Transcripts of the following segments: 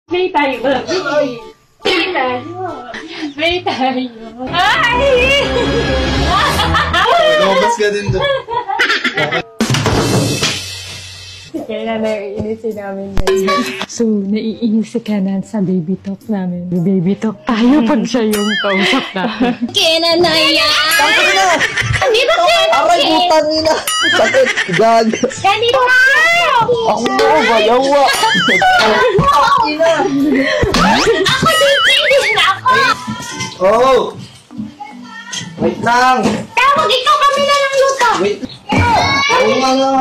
Play tayo ba? Play tayo. Play tayo. Ay! Lumabas ka din doon. Kaya na naiinisin namin ngayon. So, naiinis ka na sa baby talk namin. Baby talk tayo pag siya yung kausap natin. Kena na yan! Tangka na! Di ba kena? Aray, butang ina! Sakit! Gag! Ganito na! Ako mo! Bayawa! Ina! Ako din na ako! Oh! Wait lang! Tawag ikaw kami na ng luto! Wait! Oo nga nga!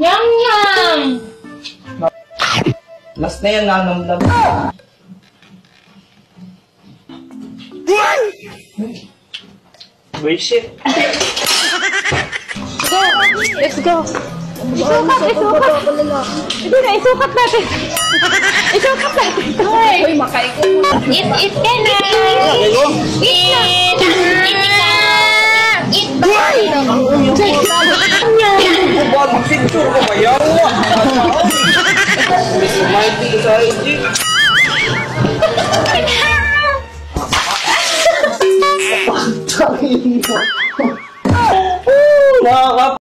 Yum yum! Last na yan, nanamlam. Wait, shit! Go! Let's go! Isukat! Hindi na, isukat natin! Isukat natin! Uy, makaiko mo. Eat ka na! Kayo? Eat ka! Eat ba? Buwan, mag-picture ko kayo! Miss Mighty sa IG! Tangin mo!